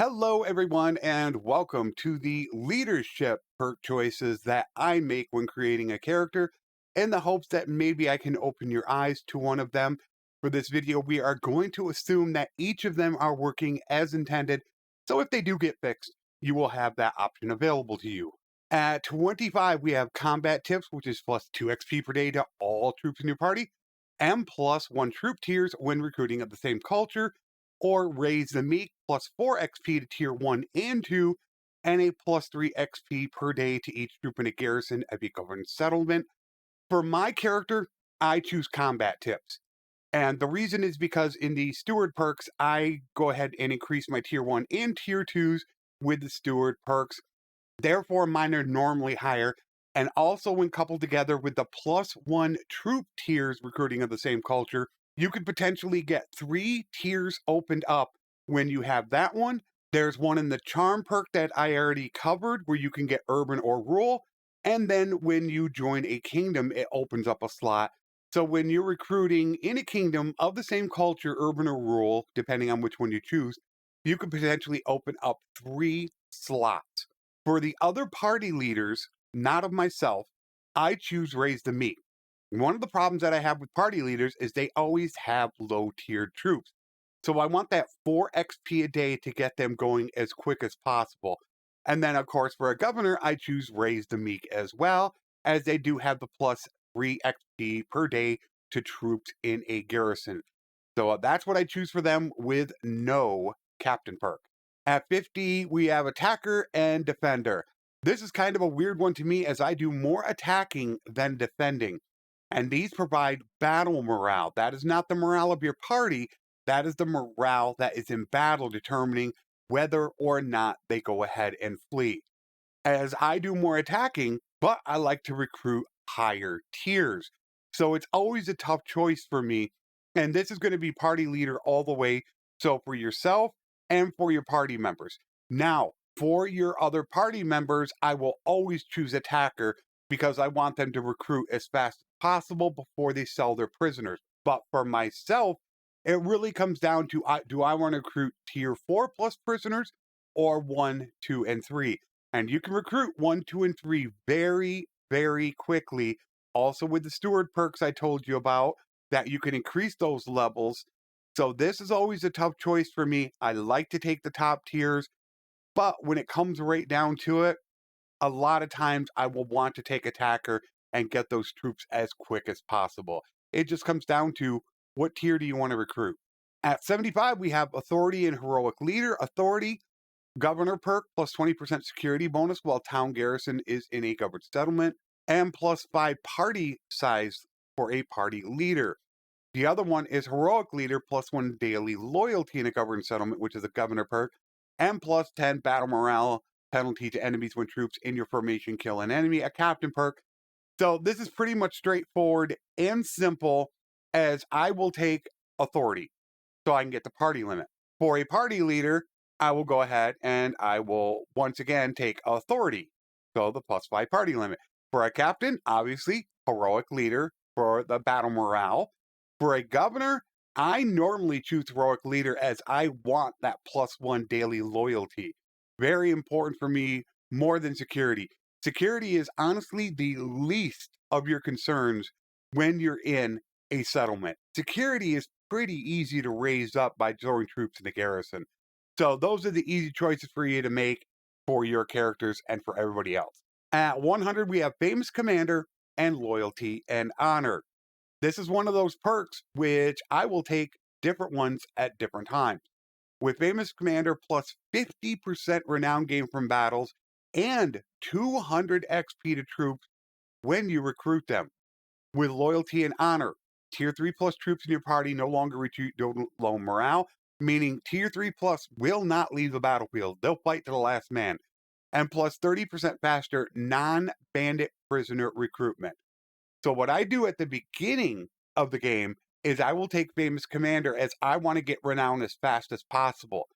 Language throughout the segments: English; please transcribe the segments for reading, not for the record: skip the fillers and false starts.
Hello, everyone, and welcome to the leadership perk choices that I make when creating a character in the hopes that maybe I can open your eyes to one of them. For this video, we are going to assume that each of them are working as intended. So if they do get fixed, you will have that option available to you. At 25, we have combat tips, which is plus 2 XP per day to all troops in your party, and plus 1 troop tiers when recruiting of the same culture, or raise the meek plus 4 XP to tier 1 and 2, and a plus 3 XP per day to each troop in a garrison of a governed settlement. For my character, I choose combat tips. And the reason is because in the steward perks, I go ahead and increase my tier 1 and tier 2s with the steward perks. Therefore, mine are normally higher. And also, when coupled together with the plus 1 troop tiers recruiting of the same culture, you could potentially get 3 tiers opened up when you have that one. There's one in the charm perk that I already covered where you can get urban or rural. And then when you join a kingdom, it opens up a slot. So when you're recruiting in a kingdom of the same culture, urban or rural, depending on which one you choose, you could potentially open up 3 slots. For the other party leaders, not of myself, I choose Raise the Meek. One of the problems that I have with party leaders is they always have low tiered troops. So I want that 4 XP a day to get them going as quick as possible. And then, of course, for a governor, I choose Raise the Meek as well, as they do have the plus 3 XP per day to troops in a garrison. So that's what I choose for them with no captain perk. At 50, we have attacker and defender. This is kind of a weird one to me as I do more attacking than defending. And these provide battle morale. That is not the morale of your party, that is the morale that is in battle, determining whether or not they go ahead and flee. As I do more attacking, but I like to recruit higher tiers. So it's always a tough choice for me. And this is going to be party leader all the way. So for yourself and for your party members. Now, for your other party members, I will always choose attacker because I want them to recruit as fast as possible before they sell their prisoners. But for myself, it really comes down to do I want to recruit tier 4 plus prisoners or 1, 2, and 3? And you can recruit 1, 2, and 3 very, very quickly. Also, with the steward perks I told you about, that you can increase those levels. So, this is always a tough choice for me. I like to take the top tiers, but when it comes right down to it, a lot of times I will want to take attacker and get those troops as quick as possible. It just comes down to what tier do you want to recruit? At 75, we have authority and heroic leader. Authority, governor perk plus 20% security bonus while town garrison is in a governed settlement, and plus 5 party size for a party leader. The other one is heroic leader plus 1 daily loyalty in a governed settlement, which is a governor perk, and plus 10 battle morale penalty to enemies when troops in your formation kill an enemy, a captain perk. So this is pretty much straightforward and simple, as I will take authority so I can get the party limit. For a party leader, I will go ahead and I will once again take authority. So the plus 5 party limit. For a captain, obviously, heroic leader for the battle morale. For a governor, I normally choose heroic leader as I want that plus 1 daily loyalty. Very important for me, more than security. Security is honestly the least of your concerns when you're in a settlement. Security is pretty easy to raise up by throwing troops in the garrison. So those are the easy choices for you to make for your characters and for everybody else. At 100, we have famous commander and loyalty and honor. This is one of those perks which I will take different ones at different times. With famous commander plus 50% renown gain from battles and 200 XP to troops when you recruit them. With loyalty and honor, tier 3 plus troops in your party no longer retreat low morale, meaning tier 3 plus will not leave the battlefield. They'll fight to the last man. And plus 30% faster non bandit prisoner recruitment. So, what I do at the beginning of the game is I will take famous commander as I want to get renown as fast as possible.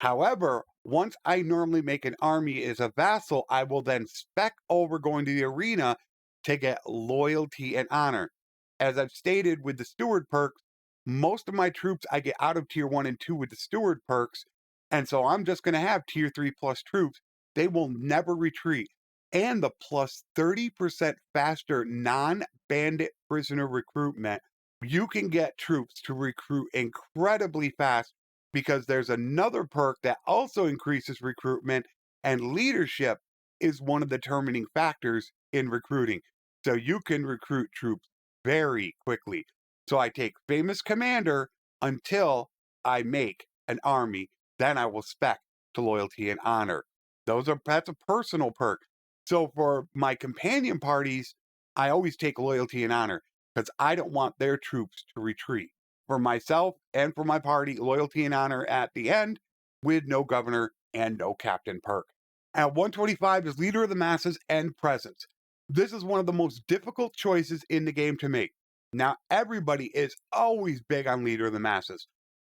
However, once I normally make an army as a vassal, I will then spec over going to the arena to get loyalty and honor. As I've stated with the steward perks, most of my troops I get out of tier 1 and 2 with the steward perks. And so I'm just going to have tier 3 plus troops. They will never retreat. And the plus 30% faster non bandit prisoner recruitment. You can get troops to recruit incredibly fast because there's another perk that also increases recruitment, and leadership is one of the determining factors in recruiting. So you can recruit troops very quickly. So I take famous commander until I make an army. Then I will spec to loyalty and honor. That's a personal perk. So for my companion parties, I always take loyalty and honor because I don't want their troops to retreat. For myself and for my party, loyalty and honor at the end with no governor and no captain perk. At 125 is leader of the masses and presence. This is one of the most difficult choices in the game to make. Now, everybody is always big on leader of the masses.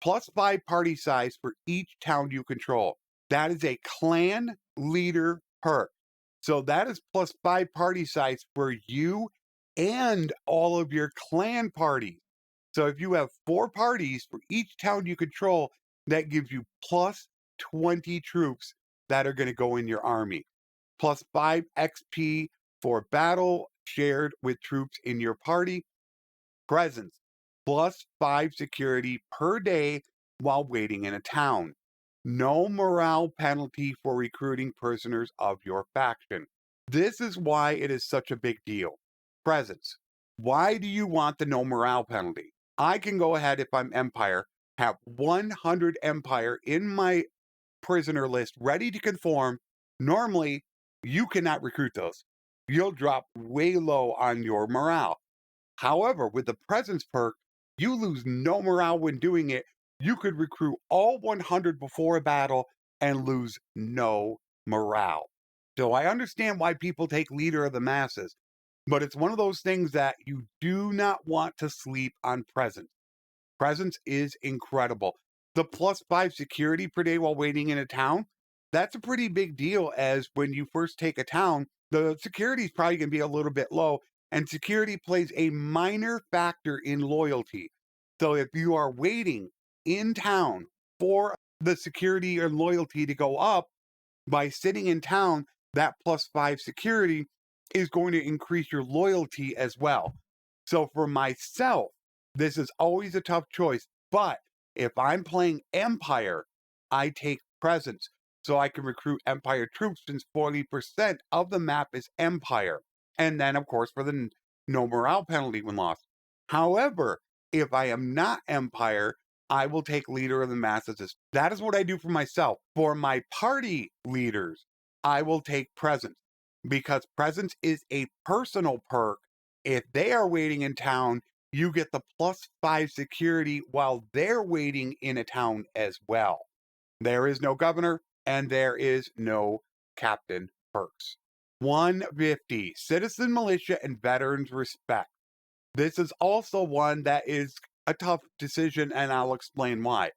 +5 party size for each town you control. That is a clan leader perk. So that is +5 party size for you and all of your clan parties. So if you have 4 parties for each town you control, that gives you plus 20 troops that are going to go in your army. +5 XP for battle shared with troops in your party. Presence, +5 security per day while waiting in a town. No morale penalty for recruiting prisoners of your faction. This is why it is such a big deal. Presence. Why do you want the no morale penalty? I can go ahead if I'm Empire, have 100 Empire in my prisoner list ready to conform. Normally, you cannot recruit those. You'll drop way low on your morale. However, with the presence perk, you lose no morale when doing it. You could recruit all 100 before a battle and lose no morale. So I understand why people take leader of the masses, but it's one of those things that you do not want to sleep on presence. Presence is incredible. The +5 security per day while waiting in a town, that's a pretty big deal, as when you first take a town, the security is probably going to be a little bit low, and security plays a minor factor in loyalty. So if you are waiting in town for the security or loyalty to go up, by sitting in town, that +5 security is going to increase your loyalty as well. So for myself, this is always a tough choice. But if I'm playing Empire, I take presence so I can recruit Empire troops since 40% of the map is Empire. And then, of course, for the no morale penalty when lost. However, if I am not Empire, I will take leader of the masses. That is what I do for myself. For my party leaders, I will take presence because presence is a personal perk. If they are waiting in town, you get the +5 security while they're waiting in a town as well. There is no governor and there is no captain perks. 150, citizen militia and veterans respect. This is also one that is a tough decision, and I'll explain why.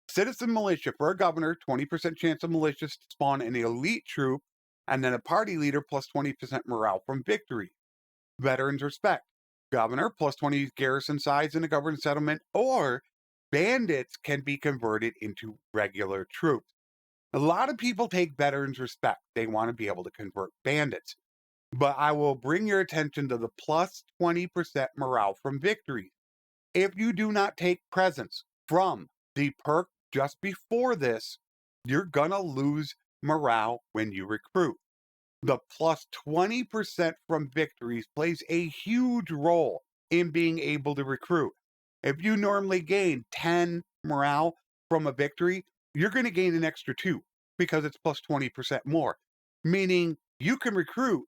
Citizen militia for a governor, 20% chance of militias to spawn an elite troop, and then a party leader +20% morale from victory. Veterans respect. Governor +20 garrison size in a governed settlement, or bandits can be converted into regular troops. A lot of people take veterans respect. They want to be able to convert bandits. But I will bring your attention to the +20% morale from victory. If you do not take presence from the perk just before this, you're gonna lose morale when you recruit. The +20% from victories plays a huge role in being able to recruit. If you normally gain 10 morale from a victory, you're going to gain an extra 2 because it's +20% more, meaning you can recruit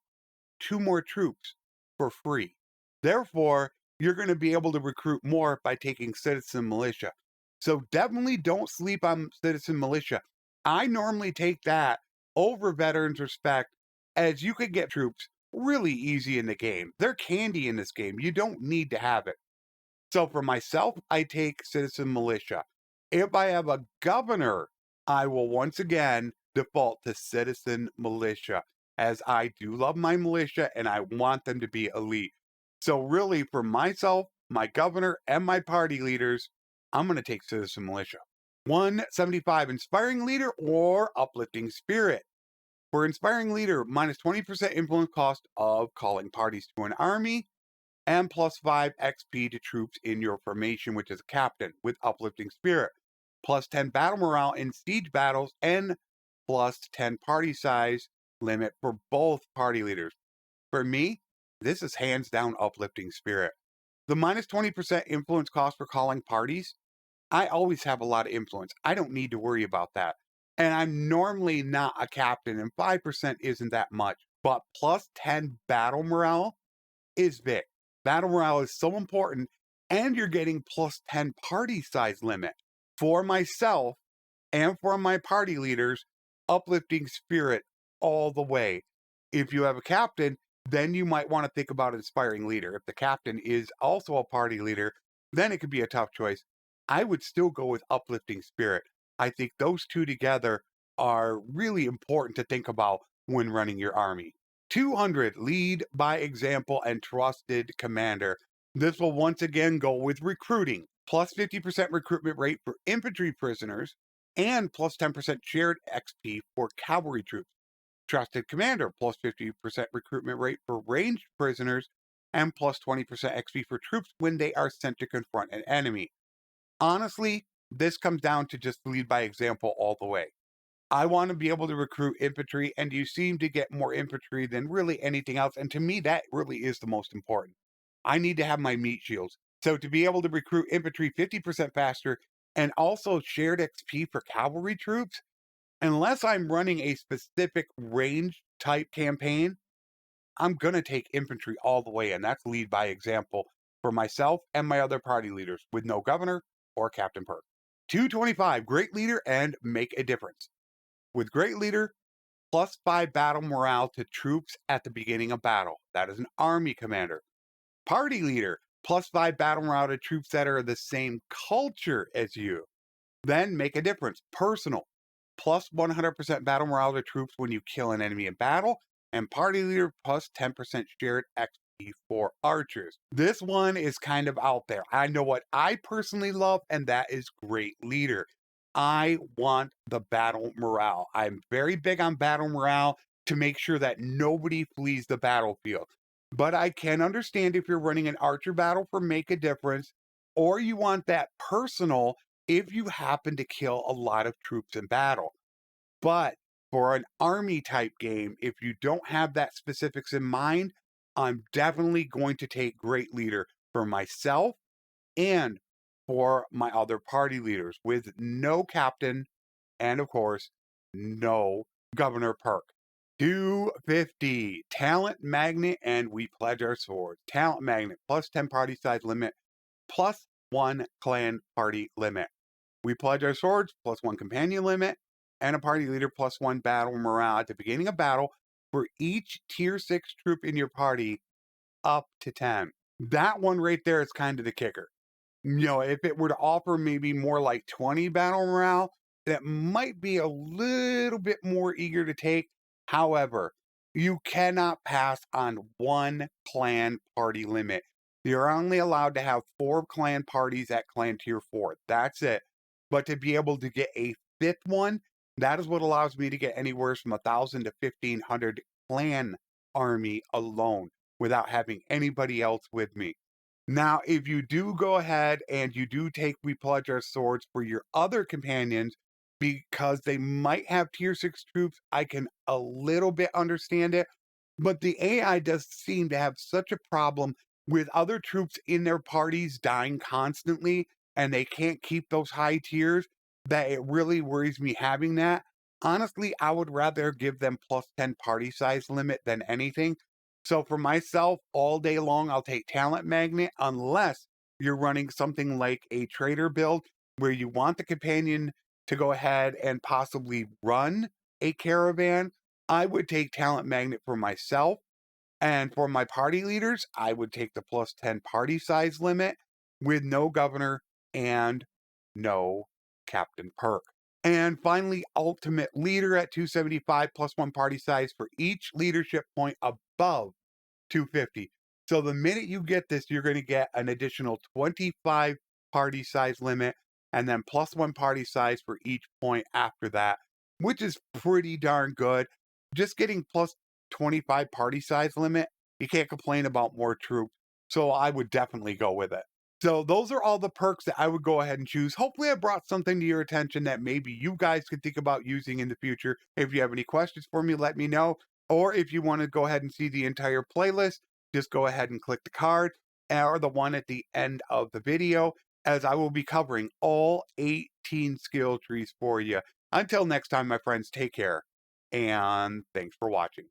2 more troops for free. Therefore, you're going to be able to recruit more by taking citizen militia. So definitely don't sleep on citizen militia. I normally take that over veterans respect, as you could get troops really easy in the game. They're candy in this game. You don't need to have it. So for myself, I take citizen militia. If I have a governor, I will once again default to citizen militia, as I do love my militia and I want them to be elite. So really for myself, my governor, and my party leaders, I'm going to take citizen militia. 175 Inspiring Leader or Uplifting Spirit. For Inspiring Leader, minus 20% influence cost of calling parties to an army, and plus 5 XP to troops in your formation, which is a captain, with Uplifting Spirit. Plus 10 battle morale in siege battles, and plus 10 party size limit for both party leaders. For me, this is hands down Uplifting Spirit. The minus 20% influence cost for calling parties, I always have a lot of influence. I don't need to worry about that. And I'm normally not a captain, and 5% isn't that much. But plus 10 battle morale is big. Battle morale is so important, and you're getting plus 10 party size limit. For myself and for my party leaders, Uplifting Spirit all the way. If you have a captain, then you might want to think about Inspiring Leader. If the captain is also a party leader, then it could be a tough choice. I would still go with Uplifting Spirit. I think those two together are really important to think about when running your army. 200, Lead by Example and Trusted Commander. This will once again go with recruiting, plus 50% recruitment rate for infantry prisoners, and plus 10% shared XP for cavalry troops. Trusted Commander, plus 50% recruitment rate for ranged prisoners, and plus 20% XP for troops when they are sent to confront an enemy. Honestly, this comes down to just lead by example all the way. I want to be able to recruit infantry, and you seem to get more infantry than really anything else. And to me, that really is the most important. I need to have my meat shields. So to be able to recruit infantry 50% faster and also shared XP for cavalry troops, unless I'm running a specific range type campaign, I'm going to take infantry all the way. And that's lead by example for myself and my other party leaders with no governor or captain perk. 225, Great Leader and Make a Difference. With Great Leader, plus 5 battle morale to troops at the beginning of battle. That is an army commander. Party Leader, plus 5 battle morale to troops that are the same culture as you. Then Make a Difference, personal, plus 100% battle morale to troops when you kill an enemy in battle. And Party Leader, plus 10% shared XP for archers. This one is kind of out there. I know what I personally love, and that is Great Leader. I want the battle morale. I'm very big on battle morale to make sure that nobody flees the battlefield. But I can understand if you're running an archer battle for Make a Difference, or you want that personal if you happen to kill a lot of troops in battle. But for an army type game, if you don't have that specifics in mind, I'm definitely going to take Great Leader for myself and for my other party leaders with no captain and, of course, no governor perk. 250, Talent Magnet, and We Pledge Our Swords. Talent Magnet, plus 10 party size limit, plus 1 clan party limit. We Pledge Our Swords, plus 1 companion limit, and a party leader, plus 1 battle morale at the beginning of battle for each tier 6 troop in your party up to 10. That one right there is kind of the kicker. If it were to offer maybe more like 20 battle morale, that might be a little bit more eager to take. However, you cannot pass on 1 clan party limit. You're only allowed to have 4 clan parties at clan tier 4. That's it. But to be able to get a 5th one, that is what allows me to get anywhere from 1,000 to 1,500 clan army alone without having anybody else with me. Now, if you do go ahead and you do take We Pledge Our Swords for your other companions, because they might have tier 6 troops, I can a little bit understand it. But the AI does seem to have such a problem with other troops in their parties dying constantly, and they can't keep those high tiers, that it really worries me having that. Honestly, I would rather give them plus 10 party size limit than anything. So for myself, all day long, I'll take Talent Magnet unless you're running something like a trader build where you want the companion to go ahead and possibly run a caravan. I would take Talent Magnet for myself. And for my party leaders, I would take the plus 10 party size limit with no governor and no captain perk. And finally, Ultimate Leader at 275 plus 1 party size for each leadership point above 250. So the minute you get this, you're going to get an additional 25 party size limit and then +1 party size for each point after that, which is pretty darn good. Just getting plus 25 party size limit, you can't complain about more troops. So I would definitely go with it. So those are all the perks that I would go ahead and choose. Hopefully I brought something to your attention that maybe you guys could think about using in the future. If you have any questions for me, let me know. Or if you want to go ahead and see the entire playlist, just go ahead and click the card or the one at the end of the video, as I will be covering all 18 skill trees for you. Until next time, my friends, take care and thanks for watching.